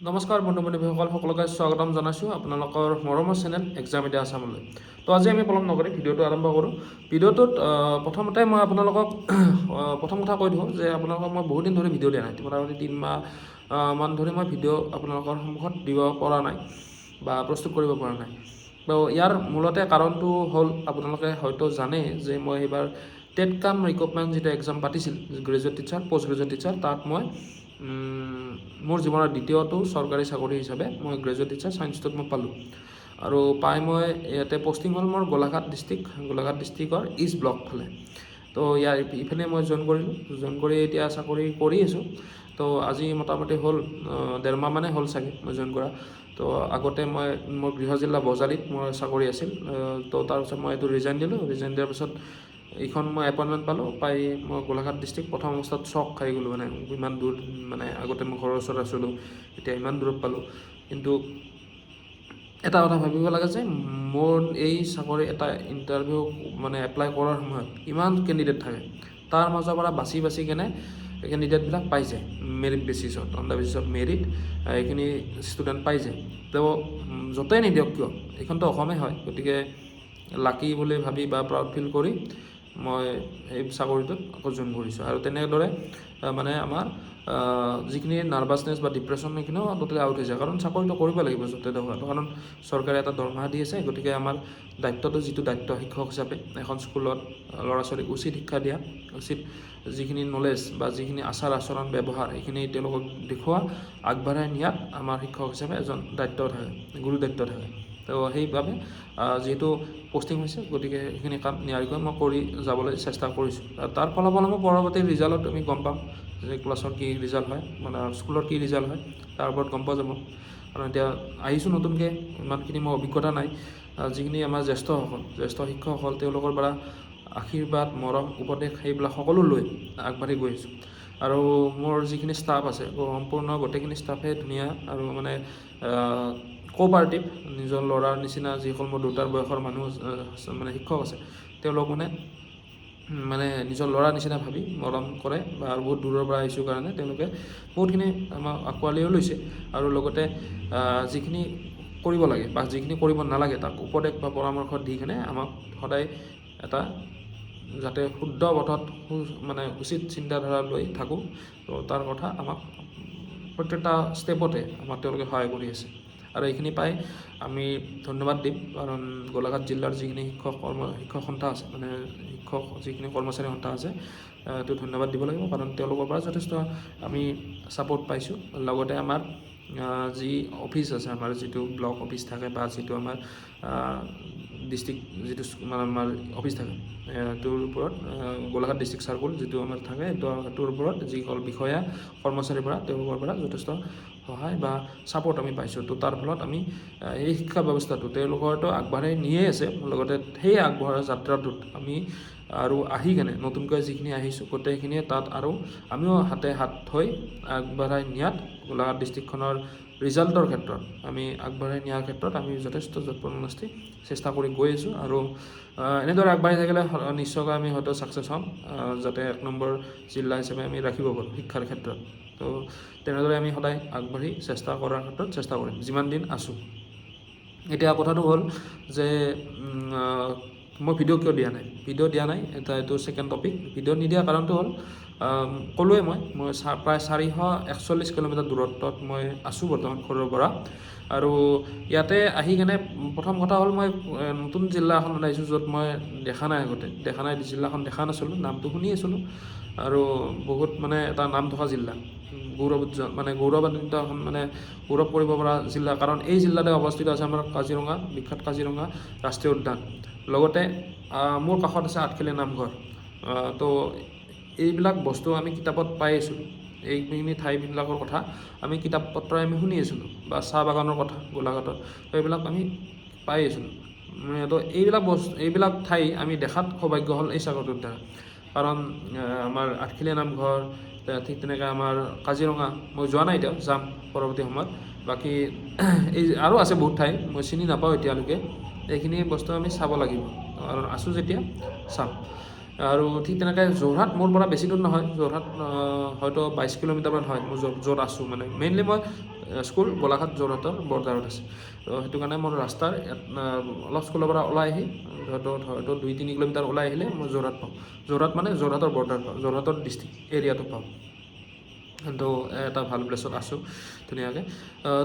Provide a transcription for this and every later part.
নমস্কাৰ বন্ধু বান্ধৱীসকল, সকলোকে স্বাগতম জনাইছোঁ আপোনালোকৰ মৰমৰ চেনেল এক্সাম ইণ্ডিয়া আছামলৈ। তো আজি আমি পলম নকৰি ভিডিঅ'টো আৰম্ভ কৰোঁ। ভিডিঅ'টোত প্ৰথমতে মই আপোনালোকক প্ৰথম কথা কৈ দিওঁ যে আপোনালোকক মই বহুত দিন ধৰি ভিডিঅ' দিয়া নাই। মোটামুটি 3 মাহ মান ধৰি মই ভিডিঅ' আপোনালোকৰ সন্মুখত দিব পৰা নাই বা প্ৰস্তুত কৰিব পৰা নাই। তো ইয়াৰ মূলতে কাৰণটো হ'ল আপোনালোকে হয়তো জানে যে মই এইবাৰ টেট কাম ৰিক্ৰুটমেণ্ট যিটো এক্সাম পাতিছিল graduate teacher, post graduate teacher, তাত মই মোৰ জীৱনৰ দ্বিতীয়টো চৰকাৰী চাকৰি হিচাপে মই গ্ৰেজুৱেট টিচাৰ ছায়েন্সটোত মই পালোঁ। আৰু পাই মই ইয়াতে পষ্টিং হ'ল মোৰ গোলাঘাট ডিষ্ট্ৰিক্টৰ ইষ্ট ব্লক ফালে। তো ইয়াৰ ইফালে মই জইন কৰিলোঁ, জইন কৰি এতিয়া চাকৰি কৰি আছোঁ। তো আজি মোটামুটি হ'ল 1.5 মাহ মানে হ'ল চাগে মই জইন কৰা। তো আগতে মই মোৰ গৃহ জিলা বজালীত মোৰ চাকৰি আছিল। তো তাৰপিছত মই এইটো ৰিজাইন দিলোঁ। ৰিজাইন দিয়াৰ পিছত এইখন মই এপইণ্টমেণ্ট পালোঁ। পাই মই গোলাঘাট ডিষ্ট্ৰিক্ট প্ৰথম অৱস্থাত চক খাই গ'লোঁ, মানে ইমান দূৰ, মানে আগতে মই ঘৰৰ ওচৰত আছিলোঁ, এতিয়া ইমান দূৰত পালোঁ। কিন্তু এটা কথা ভাবিব লাগে যে মোৰ এই চাকৰি এটা ইণ্টাৰভিউ মানে এপ্লাই কৰাৰ সময়ত ইমান কেণ্ডিডেট থাকে, তাৰ মাজৰ পৰা বাছি কেনে কেণ্ডিডেটবিলাক পাই যায় মেৰিট বেচিছত, on the basis of merit এইখিনি ষ্টুডেণ্ট পাই যায়। তো য'তেই নিদিয়ক কিয়, এইখনতো অসমেই হয়, গতিকে লাকি বুলি ভাবি বা প্ৰাউড ফিল কৰি মই এই চাকৰিটোত আকৌ জইন কৰিছোঁ। আৰু তেনেদৰে মানে আমাৰ যিখিনি নাৰ্ভাছনেছ বা ডিপ্ৰেশ্যন সেইখিনিও টোটেলি আউট হৈ যায়, কাৰণ চাকৰিটো কৰিব লাগিব য'তে হোৱাটো, কাৰণ চৰকাৰে এটা দৰমহা দি আছে। গতিকে আমাৰ দায়িত্বটো, যিটো দায়িত্ব শিক্ষক হিচাপে এখন স্কুলত ল'ৰা ছোৱালীক উচিত শিক্ষা দিয়া, উচিত যিখিনি নলেজ বা যিখিনি আচাৰ আচৰণ ব্যৱহাৰ এইখিনি তেওঁলোকক দেখুওৱা, আগবঢ়াই নিয়াত আমাৰ শিক্ষক হিচাপে এজন দায়িত্ব থাকে, গুৰু দায়িত্ব থাকে। তো সেইবাবে যিহেতু পষ্টিং হৈছে, গতিকে সেইখিনি কাম নিয়াৰিকৈ মই কৰি যাবলৈ চেষ্টা কৰিছোঁ। তাৰ ফলাফল মই পৰৱৰ্তী ৰিজাল্টত আমি গম পাম যে ক্লাছৰ কি ৰিজাল্ট হয়, মানে স্কুলৰ কি ৰিজাল্ট হয়, তাৰ ওপৰত গম পোৱা যাব। কাৰণ এতিয়া আহিছোঁ নতুনকৈ, ইমানখিনি মোৰ অভিজ্ঞতা নাই। যিখিনি আমাৰ জ্যেষ্ঠ শিক্ষকসকল, তেওঁলোকৰ পৰা আশীৰ্বাদ, মৰম, উপদেশ সেইবিলাক সকলো লৈ আগবাঢ়ি গৈ আছোঁ। আৰু মোৰ যিখিনি ষ্টাফ আছে, সম্পূৰ্ণ গোটেইখিনি ষ্টাফেই ধুনীয়া আৰু মানে কোঅপাৰেটিভ। নিজৰ ল'ৰাৰ নিচিনা যিসকল মোৰ দেউতাৰ বয়সৰ মানুহ মানে শিক্ষক আছে, তেওঁলোক মানে নিজৰ ল'ৰাৰ নিচিনা ভাবি মৰম কৰে, বা বহুত দূৰৰ পৰা আহিছোঁ কাৰণে তেওঁলোকে বহুতখিনি আমাক আঁকোৱালিও লৈছে। আৰু লগতে যিখিনি কৰিব লাগে বা যিখিনি কৰিব নালাগে তাক উপদেশ বা পৰামৰ্শ দি কিনে আমাক সদায় এটা যাতে শুদ্ধ পথত মানে উচিত চিন্তাধাৰা লৈ থাকোঁ, তো তাৰ কথা আমাক প্ৰত্যেকটা ষ্টেপতে আমাক তেওঁলোকে সহায় কৰি আছে। আৰু এইখিনি পাই আমি ধন্যবাদ দিম, কাৰণ গোলাঘাট জিলাৰ যিখিনি শিক্ষক সন্থা আছে, মানে শিক্ষক যিখিনি কৰ্মচাৰী সন্থা আছে, এইটো ধন্যবাদ দিব লাগিব, কাৰণ তেওঁলোকৰ পৰা যথেষ্ট আমি ছাপোৰ্ট পাইছোঁ। লগতে আমাৰ যি অফিচ আছে, আমাৰ যিটো ব্লক অফিচ থাকে বা যিটো আমাৰ ডিষ্ট্ৰিক্ট যিটো মানে আমাৰ অফিচ থাকে, সেইটোৰ ওপৰত গোলাঘাট ডিষ্ট্ৰিক্ট চাৰ্কুল যিটো আমাৰ থাকে, সেইটোৰ ওপৰত যিসকল বিষয়া কৰ্মচাৰীৰ পৰা, তেওঁলোকৰ পৰা যথেষ্ট সহায় বা ছাপোৰ্ট আমি পাইছোঁ। তো তাৰ ফলত আমি এই শিক্ষা ব্যৱস্থাটো তেওঁলোকৰতো আগবাঢ়াই নিয়ে আছে, লগতে সেই আগবঢ়া যাত্ৰাটোত আমি আৰু আহি কেনে নতুনকৈ যিখিনি আহিছোঁ গোটেইখিনিয়ে তাত আৰু আমিও হাতে হাত থৈ আগবঢ়াই নিয়াত, গোলাঘাট ডিষ্ট্ৰিক্টখনৰ ৰিজাল্টৰ ক্ষেত্ৰত আমি আগবঢ়াই নিয়াৰ ক্ষেত্ৰত আমি যথেষ্ট যৎপৰোনাস্তি চেষ্টা কৰি গৈ আছোঁ। আৰু এনেদৰে আগবাঢ়ি থাকিলে নিশ্চয়কৈ আমি হয়তো ছাকচেছ হ'ম, যাতে 1 নম্বৰ জিলা হিচাপে আমি ৰাখিব পাৰোঁ শিক্ষাৰ ক্ষেত্ৰত। তো তেনেদৰে আমি সদায় আগবাঢ়ি চেষ্টা কৰাৰ ক্ষেত্ৰত চেষ্টা কৰিম যিমান দিন আছোঁ। এতিয়া কথাটো হ'ল যে মই ভিডিঅ' কিয় দিয়া নাই, এইটো ছেকেণ্ড টপিক। ভিডিঅ' নিদিয়াৰ কাৰণটো হ'ল, ক'লোৱে মই প্ৰায় 441 কিলোমিটাৰ দূৰত্বত মই আছোঁ বৰ্তমান ঘৰৰ পৰা। আৰু ইয়াতে আহি কেনে প্ৰথম কথা হ'ল, মই নতুন জিলা এখনত আহিছোঁ য'ত মই দেখা নাই জিলাখন দেখা নাছিলোঁ, নামটো শুনি আছিলোঁ। আৰু বহুত মানে এটা নাম থকা জিলা, গৌৰৱান্বিত এখন মানে গৌৰৱ কৰিব পৰা জিলা, কাৰণ এই জিলাতে অৱস্থিত আছে আমাৰ কাজিৰঙা, বিখ্যাত কাজিৰঙা ৰাষ্ট্ৰীয় উদ্যান। লগতে মোৰ কাষত আছে আঠখেলীয়া নামঘৰ। তো এইবিলাক বস্তু আমি কিতাপত পাই আছোঁ, এইখিনি ঠাইবিলাকৰ কথা আমি কিতাপ পত্ৰই আমি শুনি আছিলোঁ, বা চাহ বাগানৰ কথা গোলাঘাটত, তো এইবিলাক আমি পাই আছিলোঁ। তো এইবিলাক ঠাই আমি দেখাত সৌভাগ্য হ'ল এই চাকৰিটোৰ দ্বাৰা, কাৰণ আমাৰ আঠখেলীয়া নামঘৰ, ঠিক তেনেকৈ আমাৰ কাজিৰঙা মই যোৱা নাই, এতিয়াও যাম পৰৱৰ্তী সময়ত। বাকী এই আৰু আছে বহুত ঠাই মই চিনি নাপাওঁ এতিয়ালৈকে, এইখিনি বস্তু আমি চাব লাগিব, কাৰণ আছোঁ যেতিয়া চাম। আৰু ঠিক তেনেকৈ যোৰহাট মোৰ পৰা বেছি দূৰ নহয়, যোৰহাট হয়তো 22 কিলোমিটাৰমান হয় মোৰ য'ত আছোঁ। মানে মেইনলি মই স্কুল গোলাঘাট যোৰহাটৰ বৰ্ডাৰত আছে। তো সেইটো কাৰণে মোৰ ৰাস্তাৰ অলপ স্কুলৰ পৰা ওলাই আহি হয়তো 2-3 কিলোমিটাৰ ওলাই আহিলে মই যোৰহাট পাওঁ। যোৰহাট মানে যোৰহাটৰ বৰ্ডাৰ পাওঁ, যোৰহাটৰ ডিষ্ট্ৰিক্ট এৰিয়াটো পাওঁ। তো এটা ভাল প্লেছত আছোঁ ধুনীয়াকৈ।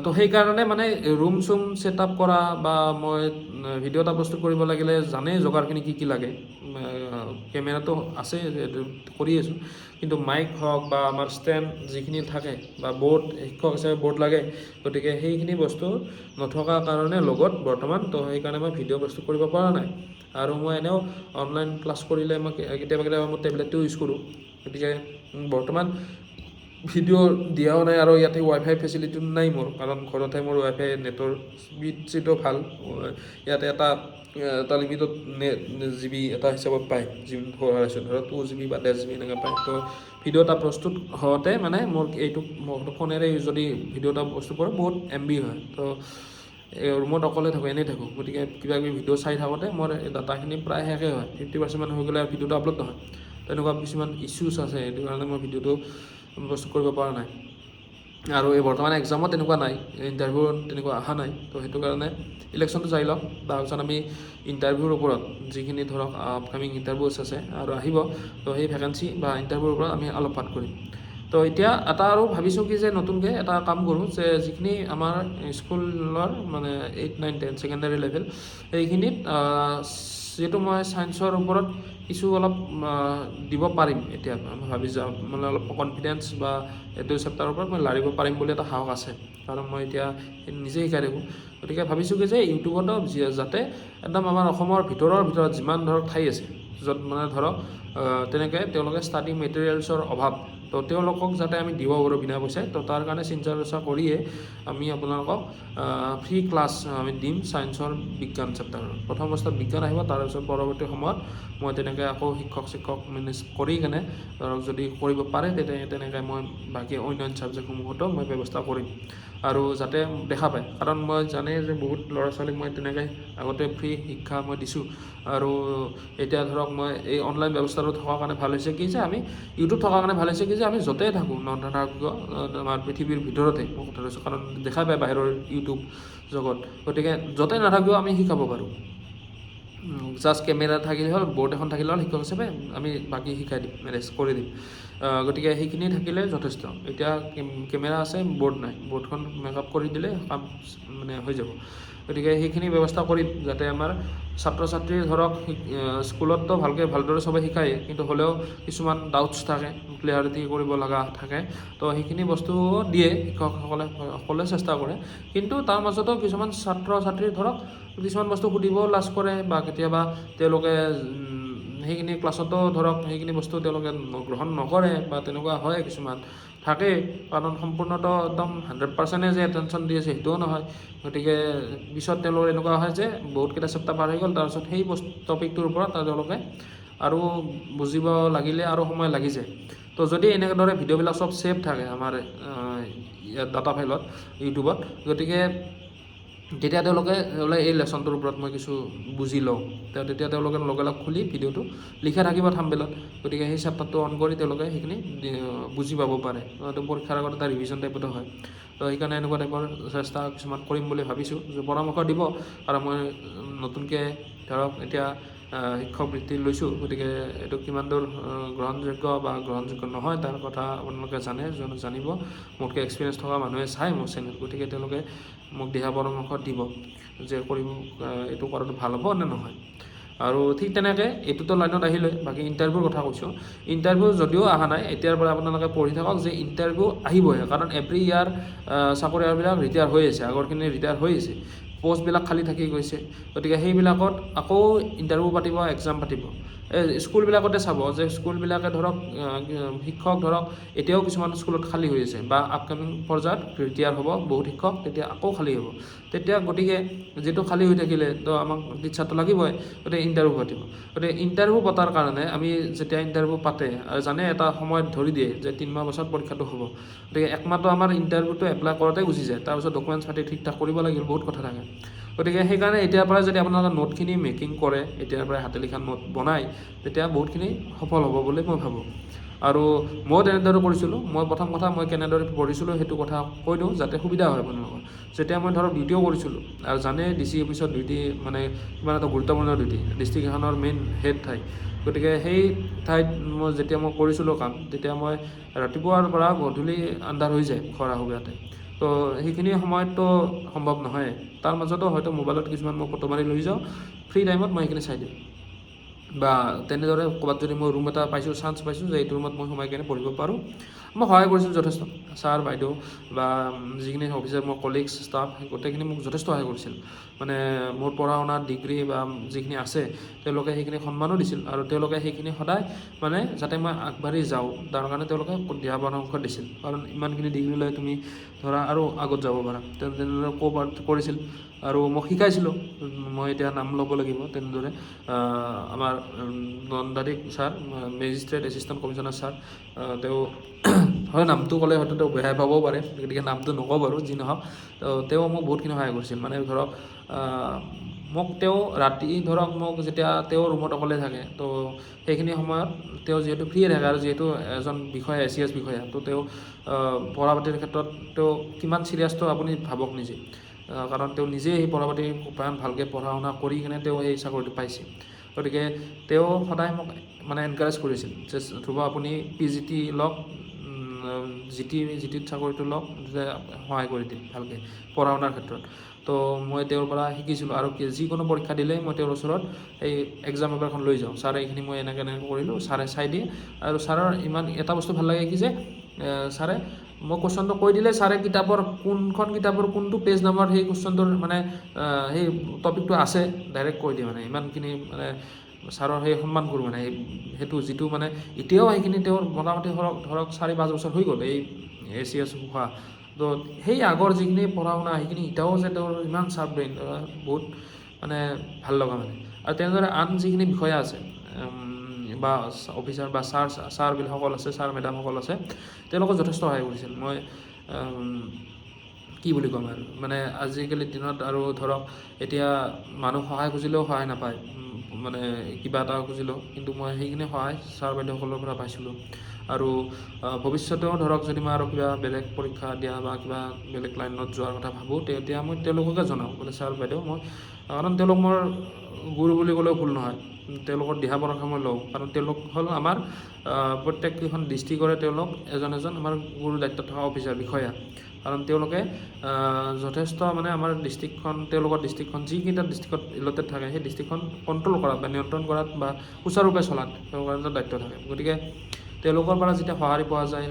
তো সেইকাৰণে মানে ৰুম চুম ছেট আপ কৰা বা মই ভিডিঅ' এটা প্ৰস্তুত কৰিব লাগিলে জানেই যোগাৰখিনি কি লাগে। কেমেৰাটো আছে, কৰি আছোঁ, কিন্তু মাইক হওক বা আমাৰ ষ্টেণ্ড যিখিনি থাকে বা বৰ্ড, শিক্ষক হিচাপে বৰ্ড লাগে, গতিকে সেইখিনি বস্তু নথকা কাৰণে লগত বৰ্তমান, তো সেইকাৰণে মই ভিডিঅ' প্ৰস্তুত কৰিব পৰা নাই। আৰু মই এনেও অনলাইন ক্লাছ কৰিলে মই কেতিয়াবা মই টেবলেটটো ইউজ কৰোঁ, গতিকে বৰ্তমান ভিডিঅ' দিয়াও নাই। আৰু ইয়াতে ৱাইফাই ফেচিলিটিটো নাই মোৰ, কাৰণ ঘৰতে মোৰ ৱাইফাই নেটৰ স্পীডটো ভাল। ইয়াতে এটা লিমিটত GB এটা হিচাপত পায়, ধৰক 2 GB বা 1.5 GB এনেকৈ পায়। তো ভিডিঅ' এটা প্ৰস্তুত হওঁতে মানে মোৰ এইটো ফোনেৰে যদি ভিডিঅ' এটা প্ৰস্তুত কৰোঁ বহুত MB হয়। তো ৰুমত অকলে থাকোঁ, এনেই থাকোঁ, গতিকে কিবা কিবি ভিডিঅ' চাই থাকোঁতে মোৰ ডাটাখিনি প্ৰায় শেষেই হয়, 50% হৈ গ'লে ভিডিঅ'টো আপলোড নহয়। তেনেকুৱা কিছুমান ইছ্যুজ আছে, সেইটো কাৰণে মই ভিডিঅ'টো প্ৰস্তুত কৰিব পৰা নাই। আৰু এই বৰ্তমান এক্সামত তেনেকুৱা নাই, ইণ্টাৰভিউত তেনেকুৱা অহা নাই। তো সেইটো কাৰণে ইলেকশ্যনটো যাই লওক, তাৰপিছত আমি ইণ্টাৰভিউৰ ওপৰত যিখিনি ধৰক আপকামিং ইণ্টাৰভিউজ আছে আৰু আহিব, তো সেই ভেকেঞ্চি বা ইণ্টাৰভিউৰ ওপৰত আমি আলোকপাত কৰিম। তো এতিয়া এটা আৰু ভাবিছোঁ কি যে নতুনকৈ এটা কাম কৰোঁ, যে যিখিনি আমাৰ স্কুলৰ মানে 8, 9, 10 ছেকেণ্ডাৰী লেভেল, সেইখিনিত যিহেতু মই ছায়েন্সৰ ওপৰত কিছু অলপ দিব পাৰিম, এতিয়া মই ভাবি যাওঁ মানে অলপ কনফিডেঞ্চ বা এইটো চেপ্টাৰৰ ওপৰত মই লাৰিব পাৰিম বুলি এটা সাহস আছে, কাৰণ মই এতিয়া নিজে শিকাই থাকোঁ। গতিকে ভাবিছোঁ কি যে ইউটিউবতো যাতে একদম আমাৰ অসমৰ ভিতৰত যিমান ধৰক ঠাই আছে, য'ত মানে ধৰক তেনেকৈ তেওঁলোকে ষ্টাডি মেটেৰিয়েলছৰ অভাৱ, তো তেওঁলোকক যাতে আমি দিব পাৰোঁ বিনা পইচাই। তো তাৰ কাৰণে চিন্তা চৰ্চা কৰিয়ে আমি আপোনালোকক ফ্ৰী ক্লাছ আমি দিম ছায়েন্সৰ বিজ্ঞান চেপ্টাৰৰ। প্ৰথম অৱস্থাত বিজ্ঞান আহিব, তাৰপিছত পৰৱৰ্তী সময়ত মই তেনেকৈ আকৌ শিক্ষক মেনেজ কৰি কেনে ধৰক যদি কৰিব পাৰে তেনেকৈ মই বাকী অন্যান্য ছাবজেক্টসমূহতো মই ব্যৱস্থা কৰিম। আৰু যাতে দেখা পায়, কাৰণ মই জানেই যে বহুত ল'ৰা ছোৱালীক মই তেনেকৈ আগতে ফ্ৰী শিক্ষা মই দিছোঁ। আৰু এতিয়া ধৰক মই এই অনলাইন ব্যৱস্থাটো থকাৰ কাৰণে ভাল হৈছে কি যে আমি ইউটিউব থকাৰ কাৰণে ভাল হৈছে কি যে আমি য'তেই থাকোঁ নাথাকিব আমাৰ পৃথিৱীৰ ভিতৰতে, মই কথা কৈছোঁ, কাৰণ দেখা পায় বাহিৰৰ ইউটিউব জগত, গতিকে য'তেই নাথাকিব আমি শিকাব পাৰোঁ। জাষ্ট কেমেৰা থাকিলে হ'ল, বৰ্ড এখন থাকিলে হ'ল, শিক্ষক হিচাপে আমি বাকী শিকাই দিম, মেনেজ কৰি দিম। গতিকে সেইখিনি থাকিলে যথেষ্ট। এতিয়া কেমেৰা আছে, বৰ্ড নাই, বৰ্ডখন মেকআপ কৰি দিলে কাম মানে হৈ যাব। গতিকে সেইখিনি ব্যৱস্থা কৰিম, যাতে আমাৰ ছাত্ৰ ছাত্ৰী ধৰক স্কুলততো ভালদৰে চবে শিকায়, কিন্তু হ'লেও কিছুমান ডাউটছ থাকে, ক্লিয়াৰিটি কৰিব লগা থাকে। তো সেইখিনি বস্তু দিয়ে শিক্ষকসকলে চেষ্টা কৰে, কিন্তু তাৰ মাজতো কিছুমান ছাত্ৰ ছাত্ৰী ধৰক কিছুমান বস্তু সুধিবও লাজ কৰে, বা কেতিয়াবা তেওঁলোকে সেইখিনি ক্লাছতো ধৰক সেইখিনি বস্তু তেওঁলোকে গ্ৰহণ নকৰে, বা তেনেকুৱা হয় কিছুমান থাকেই, কাৰণ সম্পূৰ্ণতো একদম 100% যে এটেনশ্যন দি আছে সেইটোও নহয়। গতিকে পিছত তেওঁলোকৰ এনেকুৱা হয় যে বহুতকেইটা চেপ্টাৰ পাৰ হৈ গ'ল, তাৰপিছত সেই টপিকটোৰ ওপৰত তেওঁলোকে আৰু বুজিব লাগিলে আৰু সময় লাগি যায়। তো যদি এনেদৰে ভিডিঅ'বিলাক চব ছেভ থাকে আমাৰ ইয়াত ডাটা ফাইলত ইউটিউবত, গতিকে তেতিয়া তেওঁলোকে এই লেচনটোৰ ওপৰত মই কিছু বুজি লওঁ, তেতিয়া তেওঁলোকে লগে লগ খুলি ভিডিঅ'টো লিখা থাকিব থাম্বনেইলত, গতিকে সেই চেপ্টাৰটো অন কৰি তেওঁলোকে সেইখিনি বুজি পাব পাৰে। তো পৰীক্ষাৰ আগত এটা ৰিভিজন টাইপতো হয়। তো সেইকাৰণে এনেকুৱা টাইপৰ চেষ্টা কিছুমান কৰিম বুলি ভাবিছোঁ, পৰামৰ্শ দিব। আৰু মই নতুনকৈ ধৰক এতিয়া শিক্ষক বৃত্তি লৈছোঁ, গতিকে এইটো কিমান দূৰ গ্ৰহণযোগ্য বা গ্ৰহণযোগ্য নহয় তাৰ কথা আপোনালোকে জানিব। মোতকৈ এক্সপিৰিয়েঞ্চ থকা মানুহে চায় মোৰ চেনেল, গতিকে তেওঁলোকে মোক দিহা পৰামৰ্শ দিব যে এইটো কৰাটো ভাল হ'ব নে নহয়। আৰু ঠিক তেনেকৈ এইটোতো লাইনত আহিলে, বাকী ইণ্টাৰভিউৰ কথা কৈছোঁ। ইণ্টাৰভিউ যদিও অহা নাই, এতিয়াৰ পৰা আপোনালোকে পঢ়ি থাকক যে ইণ্টাৰভিউ আহিবহে, কাৰণ এভৰি ইয়াৰ চাকৰিয়ালবিলাক ৰিটায়াৰ হৈ আছে, আগৰখিনি ৰিটায়াৰ হৈ আছে, পষ্টবিলাক খালী থাকি গৈছে। গতিকে সেইবিলাকত আকৌ ইণ্টাৰভিউ পাতিব, এক্সাম পাতিব। স্কুলবিলাকতে চাব যে স্কুলবিলাকে ধৰক শিক্ষক ধৰক এতিয়াও কিছুমান স্কুলত খালী হৈ আছে, বা আপকামিং পৰ্যায়ত ৰিটায়াৰ হ'ব বহুত শিক্ষক, তেতিয়া আকৌ খালী হ'ব। তেতিয়া গতিকে যিটো খালী হৈ থাকিলে তো আমাক টিচাৰটো লাগিবই, গতিকে ইণ্টাৰভিউ পাতিব। গতিকে ইণ্টাৰভিউ পতাৰ কাৰণে আমি যেতিয়া ইণ্টাৰভিউ পাতে, আৰু জানে এটা সময়ত ধৰি দিয়ে যে 3 মাহ পাছত পৰীক্ষাটো হ'ব, গতিকে 1 মাহটো আমাৰ ইণ্টাৰভিউটো এপ্লাই কৰোঁতে গুচি যায়। তাৰপিছত ডকুমেণ্টছ পাতি ঠিক ঠাক কৰিব লাগিল, বহুত কথা থাকে। গতিকে সেইকাৰণে এতিয়াৰ পৰাই যদি আপোনালোকে নোটখিনি মেকিং কৰে, এতিয়াৰ পৰাই হাতে লিখা নোট বনায়, তেতিয়া বহুতখিনি সফল হ'ব বুলি মই ভাবোঁ। আৰু মই তেনেদৰে কৰিছিলোঁ। মই প্ৰথম কথা মই কেনেদৰে পঢ়িছিলোঁ সেইটো কথা কৈ দিওঁ যাতে সুবিধা হয় আপোনালোকৰ। যেতিয়া মই ধৰক ডিউটিও কৰিছিলোঁ, আৰু জানে DC অফিচত ডিউটি মানে কিমান এটা গুৰুত্বপূৰ্ণ ডিউটি, ডিষ্ট্ৰিক্ট এখনৰ মেইন হেড ঠাই। গতিকে সেই ঠাইত যেতিয়া মই কৰিছিলোঁ কাম, তেতিয়া মই ৰাতিপুৱাৰ পৰা গধূলি আন্ধাৰ হৈ যায় ঘৰ আহোঁতে। তো সেইখিনি সময়ততো সম্ভৱ নহয়। তাৰ মাজতো হয়তো মোবাইলত কিছুমান মই ফটো মাৰি লৈ যাওঁ, ফ্ৰী টাইমত মই সেইখিনি চাই দিওঁ। বা তেনেদৰে ক'ৰবাত যদি মই ৰুম এটা পাইছোঁ, চান্স পাইছোঁ যে এইটো ৰুমত মই সোমাই কিনে পঢ়িব পাৰোঁ, মই সহায় কৰিছিলোঁ যথেষ্ট। ছাৰ বাইদেউ বা যিখিনি অফিচৰ মোৰ কলিগছ ষ্টাফ, গোটেইখিনি মোক যথেষ্ট সহায় কৰিছিল। মানে মোৰ পঢ়া শুনা ডিগ্ৰী বা যিখিনি আছে, তেওঁলোকে সেইখিনি সন্মানো দিছিল, আৰু তেওঁলোকে সেইখিনি সদায় মানে যাতে মই আগবাঢ়ি যাওঁ তাৰ কাৰণে তেওঁলোকে দিহা পৰামৰ্শ দিছিল। কাৰণ ইমানখিনি ডিগ্ৰী লৈ তুমি ধৰা আৰু আগত যাব পাৰা, তেনেদৰে ক'ৰবাত কৰিছিল। আৰু মোক শিকাইছিলোঁ, মই এতিয়া নাম ল'ব লাগিব তেনেদৰে আমাৰ দণ্ডাধীশ sir, magistrate assistant commissioner sir, তেওঁ হয় নামটো ক'লে হয়তো তেওঁ বেয়া পাবও পাৰে, গতিকে নামটো নকওঁ বাৰু, যি নহওক তেওঁ মোক বহুতখিনি সহায় কৰিছিল। মানে ধৰক মোক তেওঁ ৰাতি ধৰক মোক যেতিয়া তেওঁ ৰুমত অকলে থাকে, তো সেইখিনি সময়ত তেওঁ যিহেতু ফ্ৰীয়ে থাকে, আৰু যিহেতু এজন বিষয়া ACS বিষয়া, তো তেওঁ পঢ়া পাতিৰ ক্ষেত্ৰত তেওঁ কিমান চিৰিয়াছটো আপুনি ভাবক নিজে। কাৰণ তেওঁ নিজেই সেই পঢ়া পাতি ভালকৈ পঢ়া শুনা কৰি কিনে তেওঁ সেই চাকৰিটো পাইছে। গতিকে তেওঁ সদায় মোক মানে এনকাৰেজ কৰিছিল যে ধ্ৰুৱ আপুনি PGT লওক, GTত চাকৰিটো লওক, সহায় কৰি দিম ভালকৈ পঢ়া শুনাৰ ক্ষেত্ৰত। তো মই তেওঁৰ পৰা শিকিছিলোঁ, আৰু যিকোনো পৰীক্ষা দিলেই মই তেওঁৰ ওচৰত এই এক্সাম পেপাৰখন লৈ যাওঁ, ছাৰে এইখিনি মই এনেকৈ কৰিলোঁ, ছাৰে চাই দিয়ে। আৰু ছাৰৰ ইমান এটা বস্তু ভাল লাগে কি যে ছাৰে মই কুৱেশ্যনটো কৈ দিলে ছাৰে কিতাপৰ কোনখন কিতাপৰ কোনটো পেজ নাম্বাৰ সেই কুৱেশ্যনটোৰ মানে সেই টপিকটো আছে ডাইৰেক্ট কৈ দিয়ে। মানে ইমানখিনি মানে ছাৰৰ সেই সন্মান কৰোঁ মানে সেইটো যিটো মানে এতিয়াও সেইখিনি তেওঁৰ মোটামুটি ধৰক 4-5 বছৰ হৈ গ'ল এই ACS হোৱা। তো সেই আগৰ যিখিনি পঢ়া শুনা সেইখিনি এতিয়াও যে তেওঁৰ ইমান চাৰ্প ব্ৰেইন, বহুত মানে ভাল লগা মানে। আৰু তেনেদৰে আন যিখিনি বিষয়া আছে বা অফিচাৰ বা ছাৰবিলাকসকল আছে, ছাৰ মেডামসকল আছে, তেওঁলোকক যথেষ্ট সহায় কৰিছিল। মই কি বুলি ক'ম আৰু, মানে আজিকালিৰ দিনত আৰু ধৰক এতিয়া মানুহ সহায় খুজিলেও সহায় নাপায়, মানে কিবা এটা খুজিলেও, কিন্তু মই সেইখিনি সহায় ছাৰ বাইদেউসকলৰ পৰা পাইছিলোঁ। আৰু ভৱিষ্যতেও ধৰক যদি মই আৰু কিবা বেলেগ পৰীক্ষা দিয়া বা কিবা বেলেগ লাইনত যোৱাৰ কথা ভাবোঁ, তেতিয়া মই তেওঁলোককে জনাওঁ বোলে ছাৰ বাইদেউ মই, কাৰণ তেওঁলোক মোৰ গুৰু বুলি ক'লেও ভুল নহয়। তেওঁলোকৰ দিহা পৰামৰ্শ মই লওঁ, কাৰণ তেওঁলোক হ'ল আমাৰ প্ৰত্যেককেইখন ডিষ্ট্ৰিক্টৰে তেওঁলোক এজন আমাৰ গুৰু দায়িত্বত থকা অফিচাৰ বিষয়া। কাৰণ তেওঁলোকে যথেষ্ট মানে আমাৰ ডিষ্ট্ৰিক্টখন, তেওঁলোকৰ ডিষ্ট্ৰিক্টখন যিকেইটা ডিষ্ট্ৰিক্টত ইলটেড থাকে, সেই ডিষ্ট্ৰিক্টখন কণ্ট্ৰল কৰাত বা নিয়ন্ত্ৰণ কৰাত বা সুচাৰুৰূপে চলাত তেওঁলোকৰ এটা দায়িত্ব থাকে। গতিকে তেওঁলোকৰ পৰা যেতিয়া সঁহাৰি পোৱা যায়,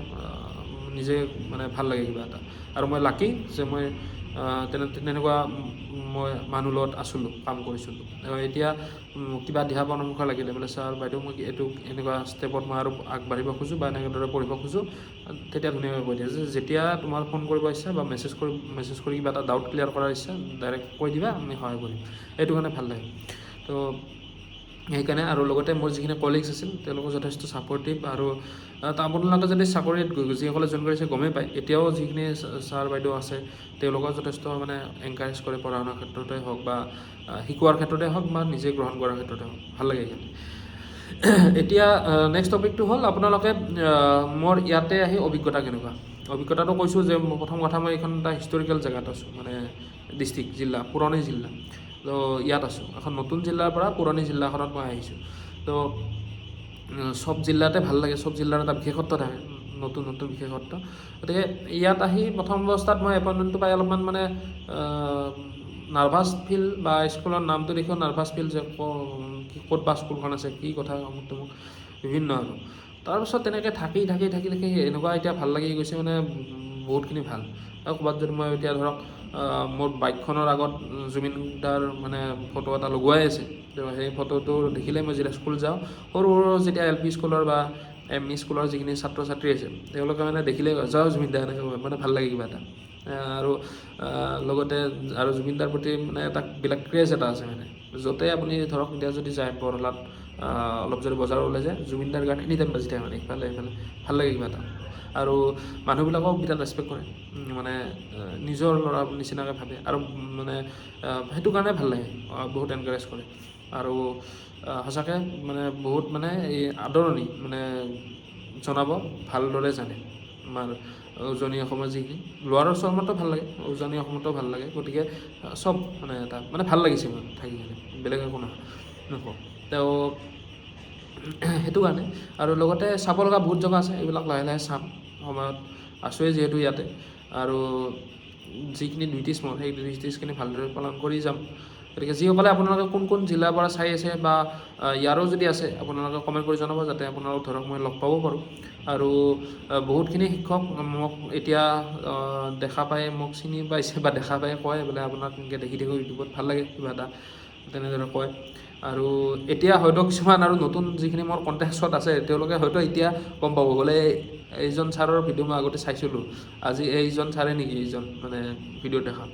নিজে মানে ভাল লাগে কিবা এটা। আৰু মই লাকি যে মই তেনেকুৱা মই মানুহ লগত আছিলোঁ, কাম কৰিছিলোঁ। এতিয়া কিবা দিহা পৰামৰ্শ লাগিলে বোলে ছাৰ বাইদেউ মই এইটো এনেকুৱা ষ্টেপত মই আৰু আগবাঢ়িব খোজোঁ বা এনেদৰে পঢ়িব খোজোঁ, তেতিয়া ধুনীয়াকৈ কৈ দিয়ে যে যেতিয়া তোমাৰ ফোন কৰিব ইচ্ছা বা মেছেজ কৰি কিবা এটা ডাউট ক্লিয়াৰ কৰাৰ ইচ্ছা, ডাইৰেক্ট কৈ দিবা, আমি সহায় কৰিম। সেইটো কাৰণে ভাল লাগে। তো সেইকাৰণে, আৰু লগতে মোৰ যিখিনি কলিগছ আছিল তেওঁলোকো যথেষ্ট ছাপৰ্টিভ। আৰু আপোনালোকে যদি চাকৰিত যিসকলে জইন কৰিছে গমেই পায়, এতিয়াও যিখিনি ছাৰ বাইদেউ আছে তেওঁলোকক যথেষ্ট মানে এনকাৰেজ কৰে, পঢ়া শুনাৰ ক্ষেত্ৰতে হওক বা শিকোৱাৰ ক্ষেত্ৰতে হওক বা নিজে গ্ৰহণ কৰাৰ ক্ষেত্ৰতে হওক, ভাল লাগে সেইকাৰণে। এতিয়া নেক্সট টপিকটো হ'ল আপোনালোকে মোৰ ইয়াতে আহি অভিজ্ঞতা কেনেকুৱা। অভিজ্ঞতাটো কৈছোঁ যে প্ৰথম কথা মই এইখন এটা হিষ্টৰিকেল জেগাত আছোঁ, মানে ডিষ্ট্ৰিক্ট, জিলা, পুৰণি জিলা। তো ইয়াত আছোঁ, এখন নতুন জিলাৰ পৰা পুৰণি জিলাখনত মই আহিছোঁ। তো চব জিলাতে ভাল লাগে, চব জিলাৰ এটা বিশেষত্ব থাকে, নতুন বিশেষত্ব। গতিকে ইয়াত আহি প্ৰথম অৱস্থাত মই এপইণ্টমেণ্টটো পাই অলপমান মানে নাৰ্ভাছ ফিল, বা স্কুলৰ নামটো দেখিও নাৰ্ভাছ ফিল, যে ক'ত বা স্কুলখন আছে, কি কথা মোক বিভিন্ন। আৰু তাৰপিছত তেনেকৈ থাকি এনেকুৱা এতিয়া ভাল লাগি গৈছে, মানে বহুতখিনি ভাল। আৰু ক'ৰবাত যদি মই এতিয়া ধৰক মোৰ বাইকখনৰ আগত জুবিন দাৰ মানে ফটো এটা লগোৱাই আছে, সেই ফটোটো দেখিলে মই যেতিয়া স্কুল যাওঁ, সৰু যেতিয়া LP স্কুলৰ বা ME স্কুলৰ যিখিনি ছাত্ৰ ছাত্ৰী আছে, তেওঁলোকে মানে দেখিলে যাওঁ জুবিন দা, এনেকৈ মানে ভাল লাগে কিবা এটা। আৰু লগতে আৰু জুবিন দাৰ প্ৰতি মানে এটা বেলেগ ক্ৰেজ এটা আছে। মানে য'তে আপুনি ধৰক এতিয়া যদি যায় বৰলাত অলপ যদি বজাৰ ওলাই যায়, জুবিন দাৰ গান এনি টাইম বাজি থাকে, মানে ইফালে ভাল লাগে কিবা এটা। আৰু মানুহবিলাকক বিৰাট ৰেচপেক্ট কৰে, মানে নিজৰ ল'ৰা নিচিনাকৈ ভাবে আৰু মানে সেইটো কাৰণে ভাল লাগে, বহুত এনকাৰেজ কৰে আৰু সঁচাকৈ মানে বহুত মানে এই আদৰণি মানে জনাব ভালদৰে জানে। আমাৰ উজনি অসমৰ যিখিনি লোৱাৰ আচামতো ভাল লাগে, উজনি অসমতো ভাল লাগে, গতিকে চব মানে এটা মানে ভাল লাগিছে মোৰ থাকি কিনে, বেলেগ একো নকওঁ। তেওঁ সেইটো কাৰণে আৰু লগতে চাব লগা বহুত জেগা আছে, এইবিলাক লাহে লাহে চাম সময়ত, আছোঁৱেই যিহেতু ইয়াতে আৰু যিখিনি ডিউটিছ মোৰ সেই ডিউটিছখিনি ভালদৰে পালন কৰি যাম। গতিকে যিসকলে আপোনালোকে কোন কোন জিলাৰ পৰা চাই আছে বা ইয়াৰো যদি আছে আপোনালোকে কমেণ্ট কৰি জনাব, যাতে আপোনালোকক ধৰক মই লগ পাব পাৰোঁ। আৰু বহুতখিনি শিক্ষক মোক এতিয়া দেখা পায়, মোক চিনি পাইছে বা দেখা পায় কয় বোলে আপোনাক এনেকৈ দেখি থাকোঁ ইউটিউবত, ভাল লাগে কিবা এটা তেনেদৰে কয়। আৰু এতিয়া হয়তো কিছুমান আৰু নতুন যিখিনি মোৰ কণ্টেক্সত আছে তেওঁলোকে হয়তো এতিয়া গম পাব বোলে এইজন ছাৰৰ ভিডিঅ' মই আগতে চাইছিলোঁ, আজি এইজন ছাৰে নেকি এইজন মানে ভিডিঅ' দেখা।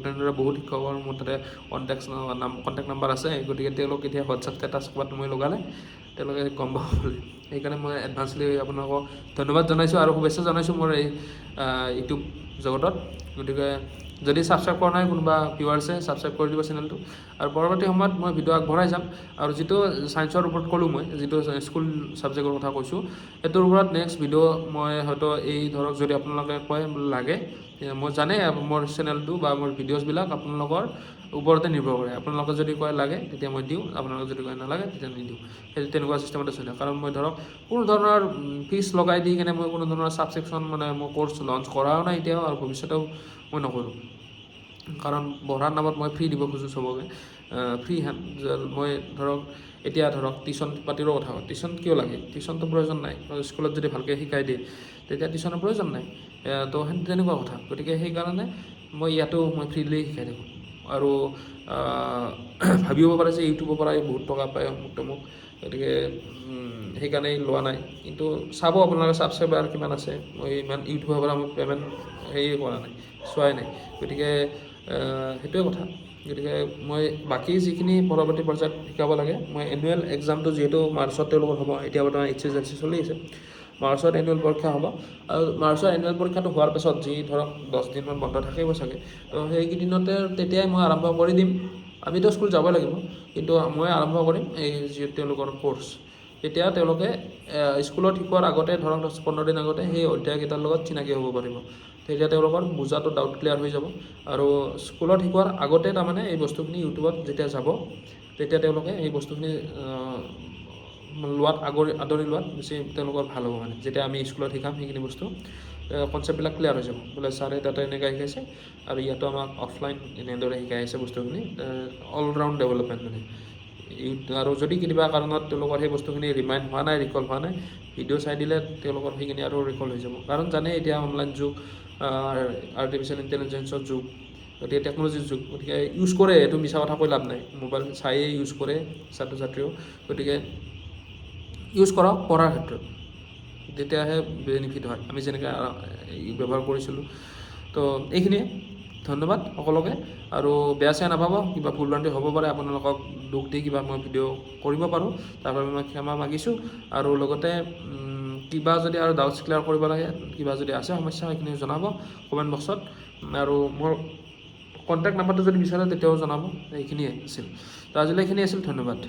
তেনেদৰে বহুত শিক্ষকৰ মোৰ তাতে কণ্টেক্ট নাম্বাৰ আছে, গতিকে তেওঁলোক এতিয়া হোৱাটছআপ ষ্টেটাছ ক'ৰবাত মই লগালে তেওঁলোকে গম পাব বুলি। সেইকাৰণে মই এডভান্সলি আপোনালোকক ধন্যবাদ জনাইছোঁ আৰু শুভেচ্ছা জনাইছোঁ মোৰ এই ইউটিউব জগতত। গতিকে যদি ছাবস্ক্ৰাইব কৰা নাই কোনোবা ভিউৱাৰ্ছে ছাবস্ক্ৰাইব কৰি দিব চেনেলটো, আৰু পৰৱৰ্তী সময়ত মই ভিডিঅ' আগবঢ়াই যাম। আৰু যিটো ছায়েন্সৰ ওপৰত ক'লোঁ মই, যিটো স্কুল ছাবজেক্টৰ কথা কৈছোঁ, সেইটোৰ ওপৰত নেক্সট ভিডিঅ' মই হয়তো এই ধৰক যদি আপোনালোকে কয় লাগে, মই জানে মোৰ চেনেলটো বা মোৰ ভিডিঅ'ছবিলাক আপোনালোকৰ ওপৰতে নিৰ্ভৰ কৰে। আপোনালোকে যদি কয় লাগে তেতিয়া মই দিওঁ, আপোনালোকে যদি কয় নালাগে তেতিয়া নিদিওঁ। সেই তেনেকুৱা ছিষ্টেমতে চলে, কাৰণ মই ধৰক কোনো ধৰণৰ ফিজ লগাই দি কিনে মই কোনো ধৰণৰ ছাবস্ক্ৰিপশ্যন মানে মই ক'ৰ্চ লঞ্চ কৰাও নাই এতিয়াও, আৰু ভৱিষ্যতেও মই নকৰোঁ। কাৰণ পঢ়াৰ নামত মই ফ্ৰী দিব খোজোঁ চবকে, ফ্ৰী হেণ্ড। মই ধৰক এতিয়া ধৰক টিউশ্যন পাতিৰো কথা কওঁ, টিউশ্যন কিয় লাগে? টিউশ্যনটো প্ৰয়োজন নাই, স্কুলত যদি ভালকৈ শিকাই দিয়ে তেতিয়া টিউশ্যনৰ প্ৰয়োজন নাই। তো তেনেকুৱা কথা। গতিকে সেইকাৰণে মই ইয়াতো মই ফ্ৰীলি শিকাই থাকোঁ। আৰু ভাবিব পাৰে যে ইউটিউবৰ পৰাই বহুত টকা পায় অমুক তমুক, গতিকে সেইকাৰণেই লোৱা নাই। কিন্তু চাব আপোনালোকে ছাবস্ক্ৰাইবাৰ কিমান আছে, মই ইমান ইউটিউবৰ পৰা মই পে'মেণ্ট হেৰি কৰা নাই, চোৱাই নাই। গতিকে সেইটোৱে কথা। গতিকে মই বাকী যিখিনি পৰৱৰ্তী পৰ্যায়ত শিকাব লাগে, মই এনুৱেল এক্সামটো যিহেতু মাৰ্চত তেওঁলোকৰ হ'ব, এতিয়া বৰ্তমান HSLC চলি আছে, মাৰ্চত এনুৱেল পৰীক্ষা হ'ব। আৰু মাৰ্চৰ এনুৱেল পৰীক্ষাটো হোৱাৰ পিছত যি ধৰক 10 দিনমান বন্ধ থাকিব চাগে, তো সেইকেইদিনতে তেতিয়াই মই আৰম্ভ কৰি দিম। আমিতো স্কুল যাব লাগিব, কিন্তু মই আৰম্ভ কৰিম এই যি তেওঁলোকৰ কোৰ্চ। তেতিয়া তেওঁলোকে স্কুলত শিকোৱাৰ আগতে ধৰক 10-15 দিন আগতে সেই অধ্যায়কেইটাৰ লগত চিনাকি হ'ব পাৰিব। তেতিয়া তেওঁলোকৰ বুজাটো ডাউট ক্লিয়াৰ হৈ যাব। আৰু স্কুলত শিকোৱাৰ আগতে তাৰমানে এই বস্তুখিনি ইউটিউবত যেতিয়া যাব, তেতিয়া তেওঁলোকে এই বস্তুখিনি লোৱাত আদৰি লোৱাত বেছি তেওঁলোকৰ ভাল হ'ব। মানে যেতিয়া আমি স্কুলত শিকাম সেইখিনি বস্তু কনচেপ্টবিলাক ক্লিয়াৰ হৈ যাব, বোলে ছাৰে তাতে এনেকৈ শিকাইছে আৰু ইয়াতো আমাক অফলাইন এনেদৰে শিকাই আছে বস্তুখিনি, অলৰাউণ্ড ডেভেলপমেণ্ট মানে। আৰু যদি কিবা কাৰণত তেওঁলোকৰ সেই বস্তুখিনি ৰিমাইণ্ড হোৱা নাই, ৰিকল হোৱা নাই, ভিডিঅ' চাই দিলে তেওঁলোকৰ সেইখিনি আৰু ৰিকল হৈ যাব। কাৰণ জানে এতিয়া অনলাইন যুগ, আৰ্টিফিচিয়েল ইণ্টেলিজেঞ্চৰ যুগ, গতিকে টেকন'লজিৰ যুগ, গতিকে ইউজ কৰে, এইটো মিছা কথা কৈ লাভ নাই। মোবাইল চায়েই ইউজ কৰে ছাত্ৰ ছাত্ৰীও, গতিকে ইউজ কৰক পঢ়াৰ ক্ষেত্ৰত, তেতিয়াহে বেনিফিট হয়। আমি যেনেকৈ ব্যৱহাৰ কৰিছিলোঁ। তো এইখিনিয়ে, ধন্যবাদ সকলোকে। আৰু বেয়া চেয়া নাপাব, কিবা ভুল ভ্ৰান্তি হ'ব পাৰে, আপোনালোকক দুখ দি কিবা মই ভিডিঅ' কৰিব পাৰোঁ, তাৰ বাবে মই ক্ষমা মাগিছোঁ। আৰু লগতে কিবা যদি আৰু ডাউটছ ক্লিয়াৰ কৰিব লাগে, কিবা যদি আছে সমস্যা, সেইখিনি জনাব কমেণ্ট বক্সত। আৰু মোৰ কণ্টেক্ট নাম্বাৰটো যদি বিচাৰে তেতিয়াও জনাব। এইখিনিয়ে আছিল। তো আজিলৈ এইখিনিয়ে আছিল, ধন্যবাদ।